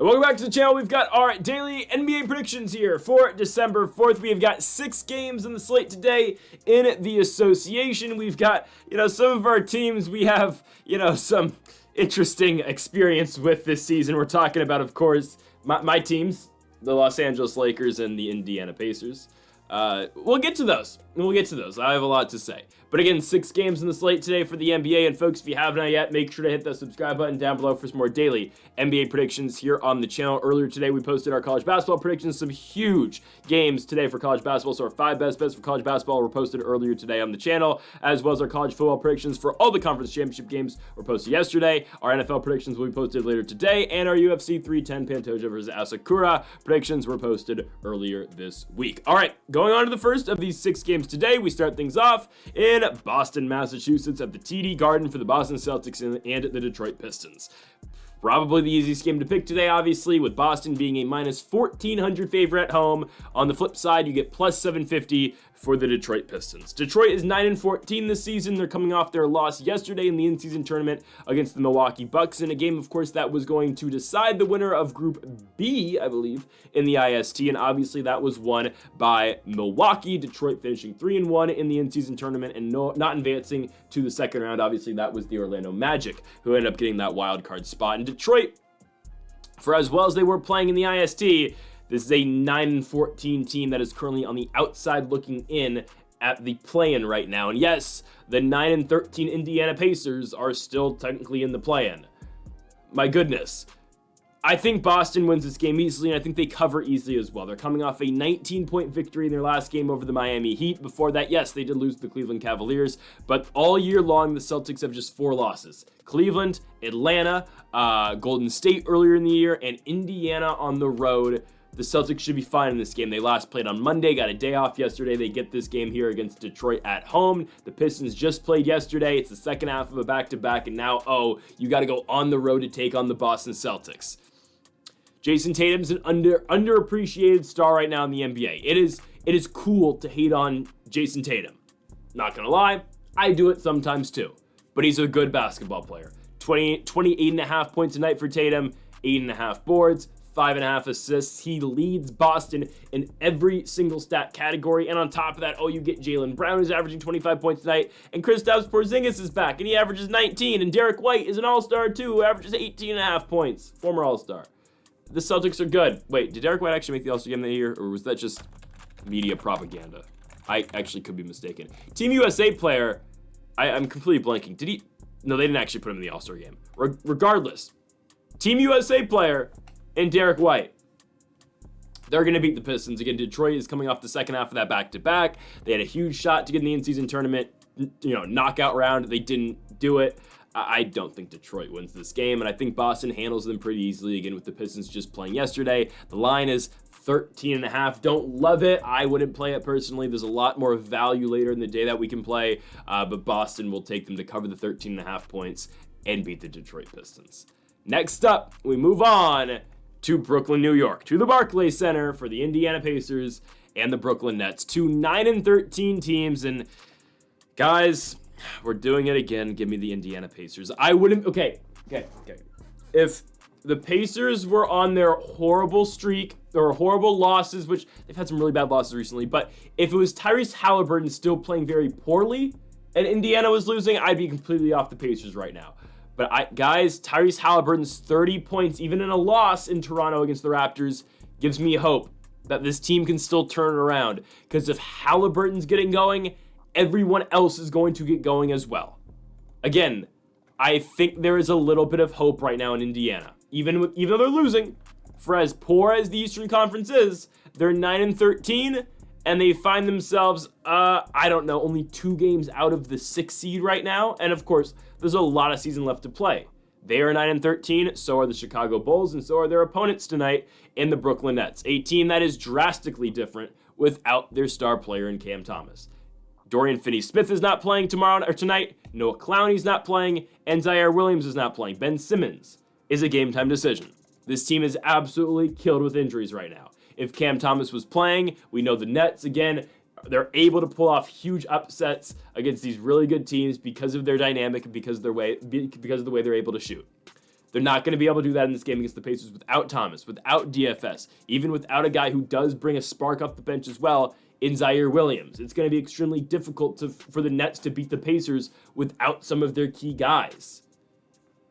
Welcome back to the channel. We've got our daily NBA predictions here for December 4th. We've got 6 games in the slate today in the association. We've got, some of our teams we have, some interesting experience with this season. We're talking about, of course, my teams, the Los Angeles Lakers and the Indiana Pacers. We'll get to those. I have a lot to say. But again, 6 games in the slate today for the NBA. And folks, if you haven't yet, make sure to hit that subscribe button down below for some more daily NBA predictions here on the channel. Earlier today, we posted our college basketball predictions. Some huge games today for college basketball. So our 5 best bets for college basketball were posted earlier today on the channel, as well as our college football predictions for all the conference championship games were posted yesterday. Our NFL predictions will be posted later today. And our UFC 310 Pantoja versus Asakura predictions were posted earlier this week. All right, going on to the first of these 6 games today, we start things off in Boston, Massachusetts at the TD Garden for the Boston Celtics and the Detroit Pistons. Probably the easiest game to pick today, obviously, with Boston being a minus 1,400 favorite at home. On the flip side, you get plus 750 for the Detroit Pistons. Detroit is 9-14 this season. They're coming off their loss yesterday in the in-season tournament against the Milwaukee Bucks in a game, of course, that was going to decide the winner of Group B, I believe, in the IST, and obviously that was won by Milwaukee. Detroit finishing 3-1 in the in-season tournament and not advancing to the second round. Obviously, that was the Orlando Magic who ended up getting that wild card spot. And Detroit, for as well as they were playing in the IST, this is a 9-14 team that is currently on the outside looking in at the play-in right now. And yes, the 9-13 Indiana Pacers are still technically in the play-in. My goodness. I think Boston wins this game easily, and I think they cover easily as well. They're coming off a 19-point victory in their last game over the Miami Heat. Before that, yes, they did lose to the Cleveland Cavaliers, but all year long, the Celtics have just 4 losses. Cleveland, Atlanta, Golden State earlier in the year, and Indiana on the road. The Celtics should be fine in this game. They last played on Monday, got a day off yesterday. They get this game here against Detroit at home. The Pistons just played yesterday. It's the second half of a back-to-back, and now, you got to go on the road to take on the Boston Celtics. Jason Tatum's an underappreciated star right now in the NBA. It is cool to hate on Jason Tatum. Not gonna lie, I do it sometimes too. But he's a good basketball player. 28.5 points a night for Tatum, 8.5 boards, 5.5 assists. He leads Boston in every single stat category. And on top of that, you get Jaylen Brown, who's averaging 25 points a night. And Kristaps Porzingis is back, and he averages 19. And Derek White is an all-star too, who averages 18.5 points. Former all-star. The Celtics are good. Wait, did Derek White actually make the All-Star game that year, or was that just media propaganda? I actually could be mistaken. Team USA player, I'm completely blanking. Did he? No, they didn't actually put him in the All-Star game. Regardless, Team USA player and Derek White. They're going to beat the Pistons. Again, Detroit is coming off the second half of that back-to-back. They had a huge shot to get in the in-season tournament, knockout round. They didn't do it. I don't think Detroit wins this game, and I think Boston handles them pretty easily, again, with the Pistons just playing yesterday. The line is 13.5. Don't love it. I wouldn't play it personally. There's a lot more value later in the day that we can play, but Boston will take them to cover the 13.5 points and beat the Detroit Pistons. Next up, we move on to Brooklyn, New York, to the Barclays Center for the Indiana Pacers and the Brooklyn Nets. 2 9-13 teams, and guys, we're doing it again. Give me the Indiana Pacers. I wouldn't. Okay. If the Pacers were on their horrible streak or horrible losses, which they've had some really bad losses recently, but if it was Tyrese Halliburton still playing very poorly and Indiana was losing, I'd be completely off the Pacers right now. But guys, Tyrese Halliburton's 30 points, even in a loss in Toronto against the Raptors, gives me hope that this team can still turn it around. Because if Halliburton's getting going, everyone else is going to get going as well. Again, I think there is a little bit of hope right now in Indiana. Even though they're losing, for as poor as the Eastern Conference is, they're 9-13, and they find themselves, only 2 games out of the 6th seed right now. And of course, there's a lot of season left to play. They are 9-13, so are the Chicago Bulls, and so are their opponents tonight in the Brooklyn Nets, a team that is drastically different without their star player in Cam Thomas. Dorian Finney-Smith is not playing tonight. Noah Clowney's not playing. And Zaire Williams is not playing. Ben Simmons is a game-time decision. This team is absolutely killed with injuries right now. If Cam Thomas was playing, we know the Nets, again, they're able to pull off huge upsets against these really good teams because of their dynamic and because of the way they're able to shoot. They're not going to be able to do that in this game against the Pacers without Thomas, without DFS, even without a guy who does bring a spark off the bench as well in Zaire Williams. It's going to be extremely difficult for the Nets to beat the Pacers without some of their key guys.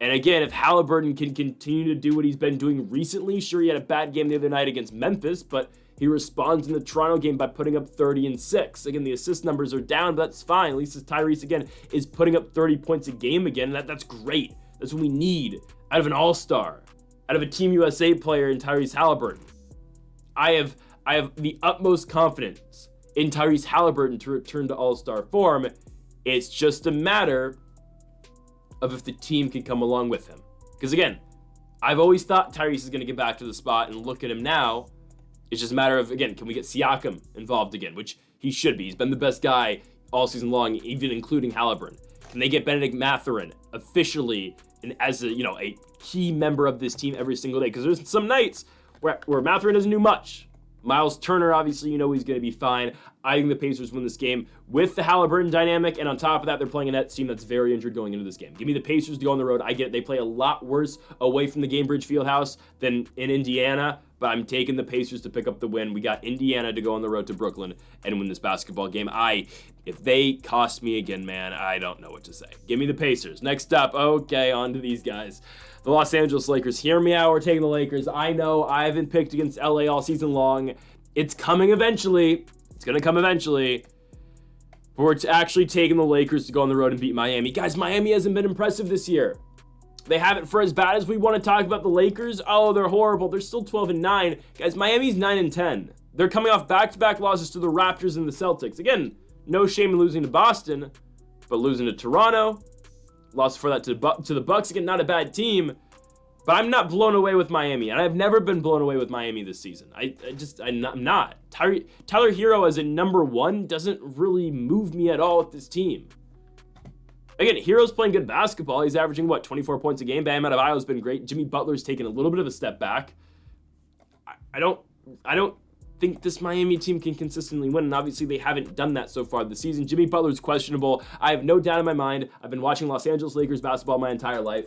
And again, if Halliburton can continue to do what he's been doing recently, sure, he had a bad game the other night against Memphis, but he responds in the Toronto game by putting up 30 and 6. Again, the assist numbers are down, but that's fine. At least as Tyrese, again, is putting up 30 points a game again. That's great. That's what we need out of an all-star, out of a Team USA player in Tyrese Halliburton. I have the utmost confidence in Tyrese Halliburton to return to all-star form. It's just a matter of if the team can come along with him. Because again, I've always thought Tyrese is going to get back to the spot, and look at him now. It's just a matter of, again, can we get Siakam involved again, which he should be. He's been the best guy all season long, even including Halliburton. Can they get Benedict Mathurin officially and as a key member of this team every single day? Because there's some nights where Mathurin doesn't do much. Miles Turner, obviously, he's going to be fine. I think the Pacers win this game with the Halliburton dynamic, and on top of that, they're playing a Nets team that's very injured going into this game. Give me the Pacers to go on the road. I get it. They play a lot worse away from the Gainbridge Fieldhouse than in Indiana, but I'm taking the Pacers to pick up the win. We got Indiana to go on the road to Brooklyn and win this basketball game. If they cost me again, man, I don't know what to say. Give me the Pacers. Next up, okay, on to these guys. The Los Angeles Lakers. Hear me out. We're taking the Lakers. I know I haven't picked against LA all season long. It's coming eventually. It's going to come eventually. But we're actually taking the Lakers to go on the road and beat Miami. Guys, Miami hasn't been impressive this year. They haven't for as bad as we want to talk about the Lakers. Oh, they're horrible. They're still 12-9. Guys, Miami's 9-10. They're coming off back-to-back losses to the Raptors and the Celtics. Again, no shame in losing to Boston, but losing to Toronto. Lost for that to the Bucks. Again, not a bad team, but I'm not blown away with Miami, and I've never been blown away with Miami this season. I'm not. Tyler Hero as a number one doesn't really move me at all with this team. Again, Hero's playing good basketball. He's averaging, 24 points a game. Bam Adebayo's been great. Jimmy Butler's taken a little bit of a step back. I don't think this Miami team can consistently win, and obviously they haven't done that so far this season. Jimmy Butler's questionable. I have no doubt in my mind. I've been watching Los Angeles Lakers basketball my entire life.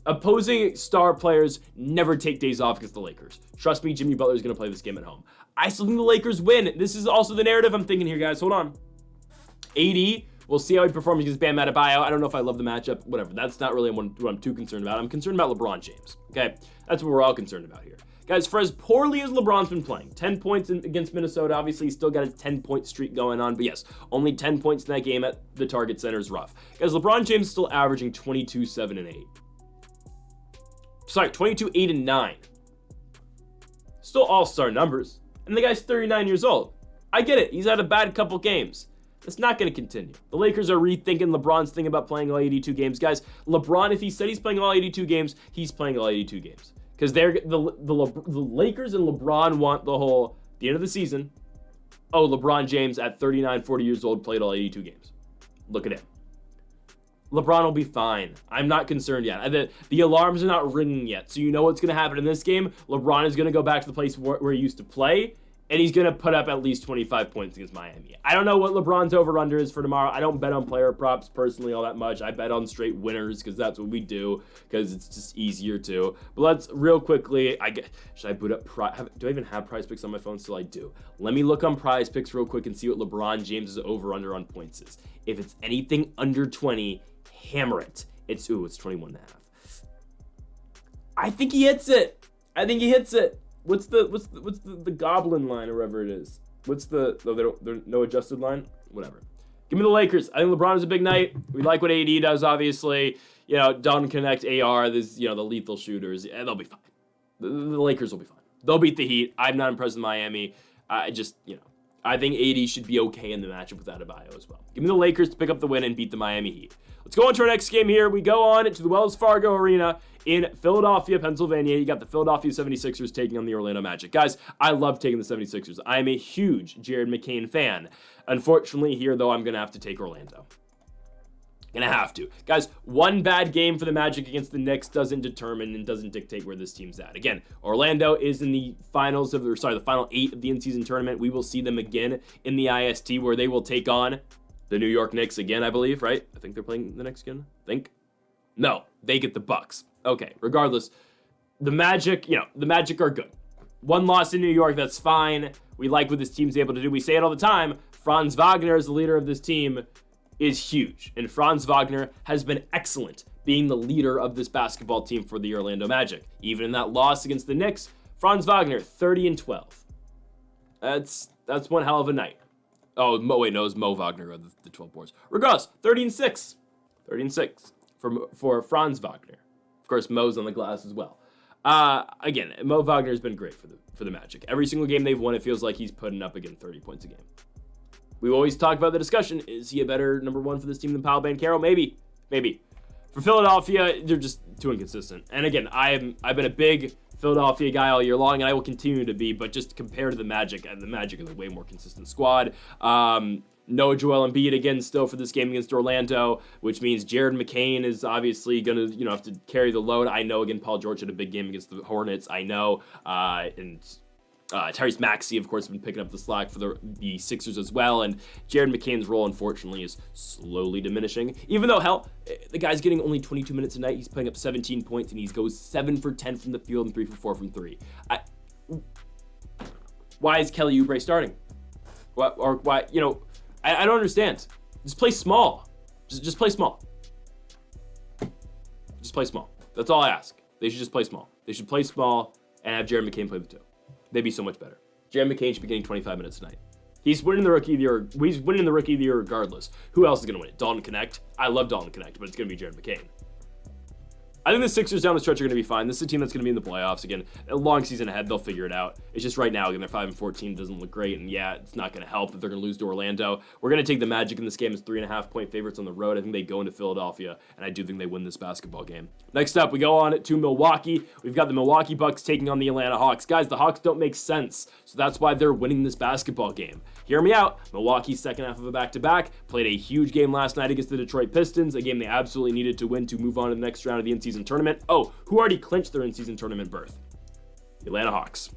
Opposing star players never take days off against the Lakers. Trust me, Jimmy Butler is going to play this game at home. I still think the Lakers win. This is also the narrative I'm thinking here, guys. Hold on. AD, we'll see how he performs against Bam Adebayo. I don't know if I love the matchup. Whatever. That's not really what I'm too concerned about. I'm concerned about LeBron James. Okay? That's what we're all concerned about here. Guys, for as poorly as LeBron's been playing, 10 points against Minnesota, obviously he's still got a 10-point streak going on, but yes, only 10 points in that game at the Target Center is rough. Guys, LeBron James is still averaging 22, 7, and 8. Sorry, 22, 8, and 9. Still all-star numbers. And the guy's 39 years old. I get it. He's had a bad couple games. That's not going to continue. The Lakers are rethinking LeBron's thing about playing all 82 games. Guys, LeBron, if he said he's playing all 82 games, he's playing all 82 games. Because the Lakers and LeBron want the end of the season. Oh, LeBron James at 39, 40 years old played all 82 games. Look at him. LeBron will be fine. I'm not concerned yet. The alarms are not ringing yet. So you know what's going to happen in this game. LeBron is going to go back to the place where he used to play, and he's going to put up at least 25 points against Miami. I don't know what LeBron's over-under is for tomorrow. I don't bet on player props personally all that much. I bet on straight winners because that's what we do, because it's just easier to. But let's real quickly, should I boot up do I even have Prize Picks on my phone? Still I do. Let me look on Prize Picks real quick and see what LeBron James' over-under on points is. If it's anything under 20, hammer it. It's 21.5. I think he hits it. What's the goblin line or whatever it is? There's no adjusted line? Whatever. Give me the Lakers. I think LeBron is a big night. We like what AD does, obviously. Don't connect AR. There's, the lethal shooters. Yeah, they'll be fine. The Lakers will be fine. They'll beat the Heat. I'm not impressed with Miami. I think AD should be okay in the matchup with Adebayo as well. Give me the Lakers to pick up the win and beat the Miami Heat. Let's go on to our next game here. We go on to the Wells Fargo Arena in Philadelphia, Pennsylvania. You got the Philadelphia 76ers taking on the Orlando Magic. Guys, I love taking the 76ers. I am a huge Jared McCain fan. Unfortunately, here, though, I'm going to have to take Orlando. Gonna have to. Guys, one bad game for the Magic against the Knicks doesn't determine and doesn't dictate where this team's at. Again, Orlando is in the final 8 of the in-season tournament. We will see them again in the IST, where they will take on the New York Knicks again, I believe, right? I think they're playing the Knicks again. No, they get the Bucks. Okay, regardless, the Magic are good. One loss in New York, that's fine. We like what this team's able to do. We say it all the time. Franz Wagner, as the leader of this team, is huge. And Franz Wagner has been excellent being the leader of this basketball team for the Orlando Magic. Even in that loss against the Knicks, Franz Wagner, 30-12. That's one hell of a night. Oh, it was Mo Wagner of the 12 boards. Regardless, 30-6. 30-6 for Franz Wagner. Of course, Mo's on the glass as well. Again, Mo Wagner has been great for the Magic. Every single game they've won, it feels like he's putting up again 30 points a game. We always talk about the discussion, is he a better number one for this team than Paolo Banchero? Maybe. For Philadelphia, they're just too inconsistent. And again, I've been a big Philadelphia guy all year long, and I will continue to be, but just compared to the Magic is a way more consistent squad. No Joel Embiid again still for this game against Orlando, which means Jared McCain is obviously going to, have to carry the load. I know, again, Paul George had a big game against the Hornets. I know, and Tyrese Maxey, of course, has been picking up the slack for the Sixers as well, and Jared McCain's role, unfortunately, is slowly diminishing. Even though, hell, the guy's getting only 22 minutes a night. He's putting up 17 points, and he goes 7 for 10 from the field and 3 for 4 from 3. Why is Kelly Oubre starting? Why, I don't understand. Just play small. Just play small. Just play small. That's all I ask. They should just play small. They should play small and have Jared McCain play the 2. They'd be so much better. Jared McCain should be getting 25 minutes tonight. He's winning the Rookie of the Year. He's winning the Rookie of the Year regardless. Who else is going to win it? Dalton Connect? I love Dalton Connect, but it's going to be Jared McCain. I think the Sixers down the stretch are going to be fine. This is a team that's going to be in the playoffs. Again, a long season ahead. They'll figure it out. It's just right now, again, they're 5-14. Doesn't look great. And yeah, it's not going to help that they're going to lose to Orlando. We're going to take the Magic in this game as 3.5-point favorites on the road. I think they go into Philadelphia, and I do think they win this basketball game. Next up, we go on to Milwaukee. We've got the Milwaukee Bucks taking on the Atlanta Hawks. Guys, the Hawks don't make sense, so that's why they're winning this basketball game. Hear me out. Milwaukee's second half of a back-to-back played a huge game last night against the Detroit Pistons, a game they absolutely needed to win to move on to the next round of the in-season tournament. Oh, who already clinched their in-season tournament berth? The Atlanta Hawks.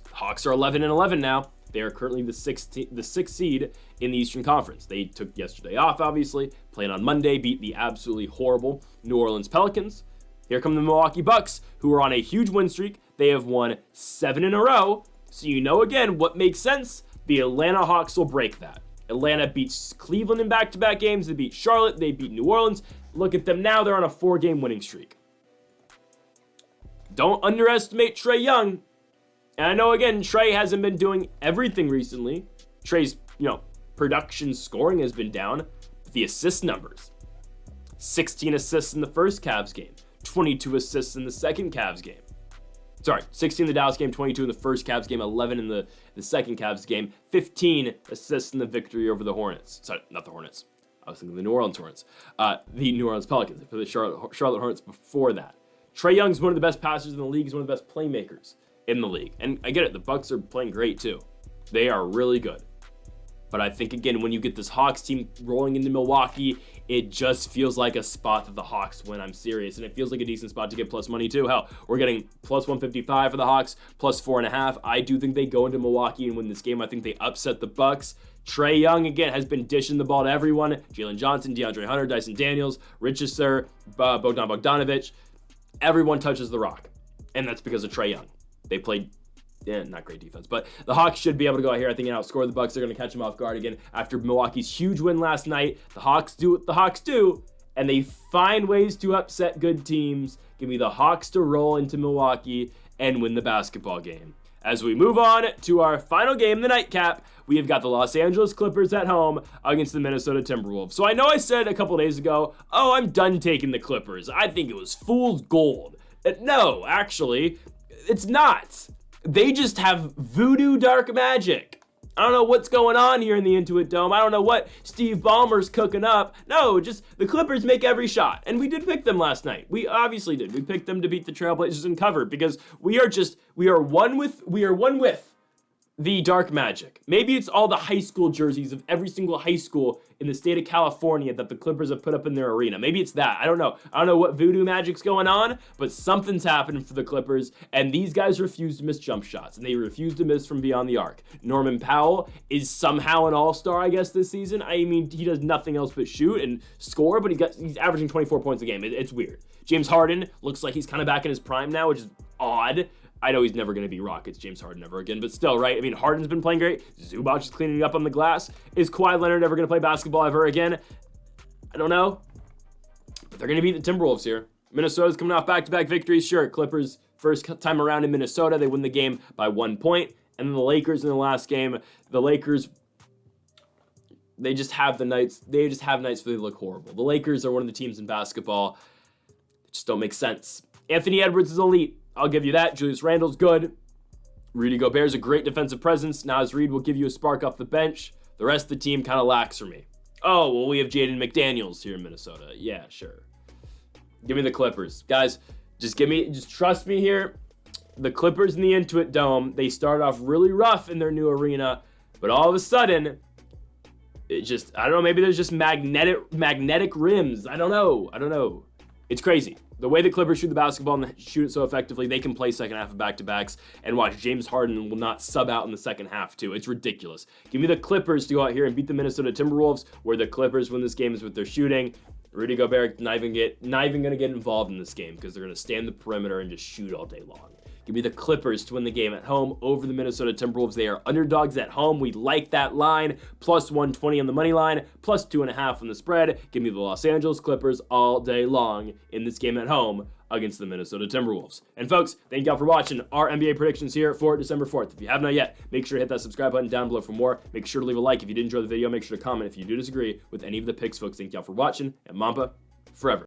The Hawks are 11-11 now. They are currently the sixth seed in the Eastern Conference. They took yesterday off, obviously, played on Monday, beat the absolutely horrible New Orleans Pelicans. Here come the Milwaukee Bucks, who are on a huge win streak. They have won 7 in a row. So you know, again, what makes sense? The Atlanta Hawks will break that. Atlanta beats Cleveland in back-to-back games. They beat Charlotte. They beat New Orleans. Look at them now. They're on a 4-game winning streak. Don't underestimate Trae Young. And I know, again, Trae hasn't been doing everything recently. Trae's, production scoring has been down. But the assist numbers. 16 assists in the first Cavs game. 22 assists in the second Cavs game. Sorry, 16 in the Dallas game, 22 in the first Cavs game, 11 in the second Cavs game, 15 assists in the victory over the Hornets. Sorry, not the Hornets. I was thinking the New Orleans Hornets. The New Orleans Pelicans. They played the Charlotte Hornets before that. Trae Young's one of the best passers in the league. He's one of the best playmakers in the league. And I get it, the Bucks are playing great too. They are really good. But I think, again, when you get this Hawks team rolling into Milwaukee, it just feels like a spot that the Hawks win. I'm serious. And it feels like a decent spot to get plus money, too. Hell, we're getting plus 155 for the Hawks, plus 4.5. I do think they go into Milwaukee and win this game. I think they upset the Bucks. Trae Young, again, has been dishing the ball to everyone. Jalen Johnson, DeAndre Hunter, Dyson Daniels, Richardson, Bogdan Bogdanovic. Everyone touches the rock. And that's because of Trae Young. They played... not great defense, but the Hawks should be able to go out here, I think, and outscore the Bucks. They're going to catch them off guard again after Milwaukee's huge win last night. The Hawks do what the Hawks do, and they find ways to upset good teams. Give me the Hawks to roll into Milwaukee and win the basketball game. As we move on to our final game, the nightcap, we have got the Los Angeles Clippers at home against the Minnesota Timberwolves. So I know I said a couple days ago, oh, I'm done taking the Clippers. I think it was fool's gold. No, actually, it's not. They just have voodoo dark magic. I don't know what's going on here in the Intuit Dome. I don't know what Steve Ballmer's cooking up. No, just the Clippers make every shot. And we did pick them last night. We obviously did. We picked them to beat the Trailblazers and cover because we are one with the dark magic. Maybe it's all the high school jerseys of every single high school in the state of California that the Clippers have put up in their arena. Maybe it's that. I don't know. I don't know what voodoo magic's going on, but something's happening for the Clippers, and these guys refuse to miss jump shots, and they refuse to miss from beyond the arc. Norman Powell is somehow an all-star, I guess, this season. I mean, he does nothing else but shoot and score, but he's averaging 24 points a game. It's weird. James Harden looks like he's kind of back in his prime now, which is odd. I know he's never going to be Rockets James Harden ever again, but still, right? I mean, Harden's been playing great. Zubac is cleaning up on the glass. Is Kawhi Leonard ever going to play basketball ever again? I don't know. But they're going to beat the Timberwolves here. Minnesota's coming off back-to-back victories. Sure, Clippers, first time around in Minnesota, they win the game by 1 point. And then the Lakers in the last game, the Lakers, they just have the nights. They just have nights where they look horrible. The Lakers are one of the teams in basketball that just don't make sense. Anthony Edwards is elite. I'll give you that. Julius Randle's good. Rudy Gobert's a great defensive presence. Naz Reid will give you a spark off the bench. The rest of the team kind of lacks for me. Oh, well, we have Jaden McDaniels here in Minnesota. Yeah, sure. Give me the Clippers. Guys, just trust me here. The Clippers in the Intuit Dome, they start off really rough in their new arena, but all of a sudden, it just, I don't know, maybe there's just magnetic rims. I don't know. It's crazy. The way the Clippers shoot the basketball and shoot it so effectively, they can play second half of back-to-backs, and watch, James Harden will not sub out in the second half too. It's ridiculous. Give me the Clippers to go out here and beat the Minnesota Timberwolves, where the Clippers win this game is with their shooting. Rudy Gobert not even going to get involved in this game because they're going to stand the perimeter and just shoot all day long. Give me the Clippers to win the game at home over the Minnesota Timberwolves. They are underdogs at home. We like that line. Plus 120 on the money line. Plus 2.5 on the spread. Give me the Los Angeles Clippers all day long in this game at home against the Minnesota Timberwolves. And folks, thank y'all for watching our NBA predictions here for December 4th. If you have not yet, make sure to hit that subscribe button down below for more. Make sure to leave a like if you did enjoy the video. Make sure to comment if you do disagree with any of the picks, folks. Thank y'all for watching, and Mamba forever.